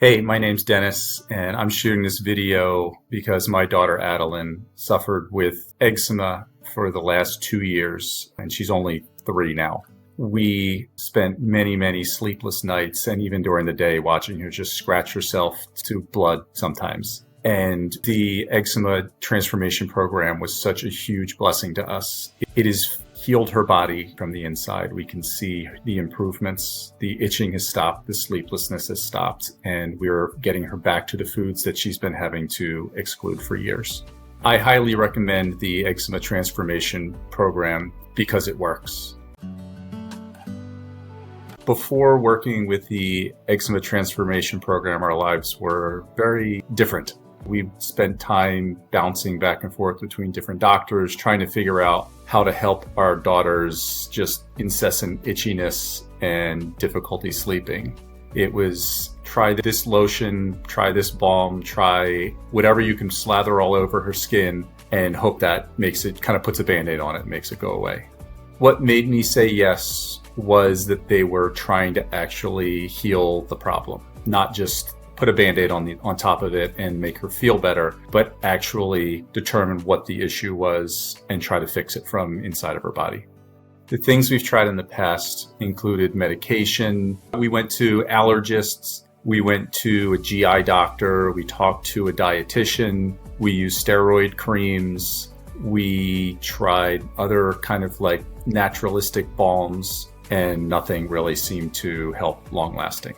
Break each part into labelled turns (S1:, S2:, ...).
S1: Hey, my name's Dennis, and I'm shooting this video because my daughter Adalyn suffered with eczema for the last 2 years, and she's only 3 now. We spent many sleepless nights, and even during the day, watching her just scratch herself to blood sometimes. And the Eczema Transformation program was such a huge blessing to us. It has healed her body from the inside. We can see the improvements. The itching has stopped, the sleeplessness has stopped, and we're getting her back to the foods that she's been having to exclude for years. I highly recommend the Eczema Transformation program because it works. Before working with the Eczema Transformation program, our lives were very different. We spent time bouncing back and forth between different doctors, trying to figure out how to help our daughter's just incessant itchiness and difficulty sleeping. It was try this lotion, try this balm, try whatever you can slather all over her skin and hope that makes it, kind of puts a Band-Aid on it and makes it go away. What made me say yes was that they were trying to actually heal the problem, not just put a Band-Aid on top of it and make her feel better, but actually determine what the issue was and try to fix it from inside of her body. The things we've tried in the past included medication. We went to allergists. We went to a GI doctor. We talked to a dietitian. We used steroid creams. We tried other kind of like naturalistic balms, and nothing really seemed to help long lasting.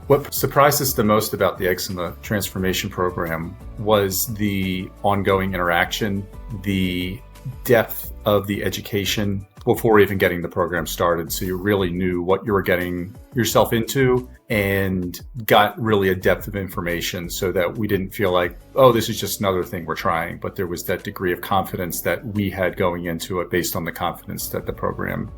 S1: What surprised us the most about the Eczema Transformation program was the ongoing interaction, the depth of the education before even getting the program started. So you really knew what you were getting yourself into and got really a depth of information so that we didn't feel like, oh, this is just another thing we're trying. But there was that degree of confidence that we had going into it based on the confidence that the program.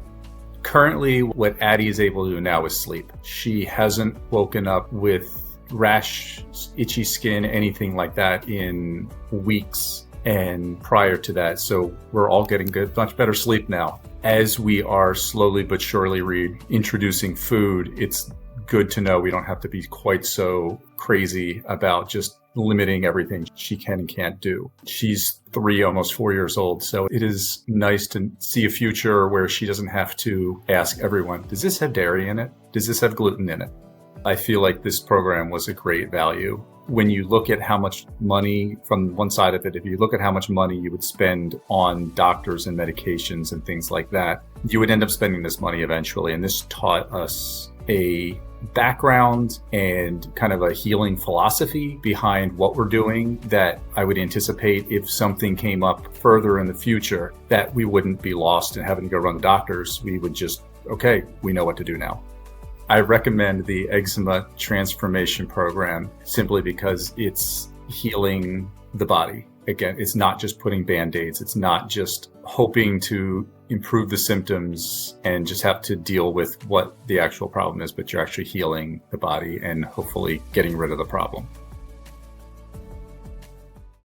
S1: Currently, what Addie is able to do now is sleep. She hasn't woken up with rash, itchy skin, anything like that in weeks. And prior to that, so we're all getting good, much better sleep now. As we are slowly but surely reintroducing food, it's good to know we don't have to be quite so crazy about just limiting everything she can and can't do. She's 3, almost 4 years old, so it is nice to see a future where she doesn't have to ask everyone, does this have dairy in it? Does this have gluten in it? I feel like this program was a great value. When you look at how much money, from one side of it, if you look at how much money you would spend on doctors and medications and things like that, you would end up spending this money eventually. And this taught us a background and kind of a healing philosophy behind what we're doing that I would anticipate if something came up further in the future that we wouldn't be lost and having to go run the doctors. We would just, okay, we know what to do now. I recommend the Eczema Transformation program simply because it's healing the body. Again, it's not just putting Band-Aids. It's not just hoping to improve the symptoms and just have to deal with what the actual problem is, but you're actually healing the body and hopefully getting rid of the problem.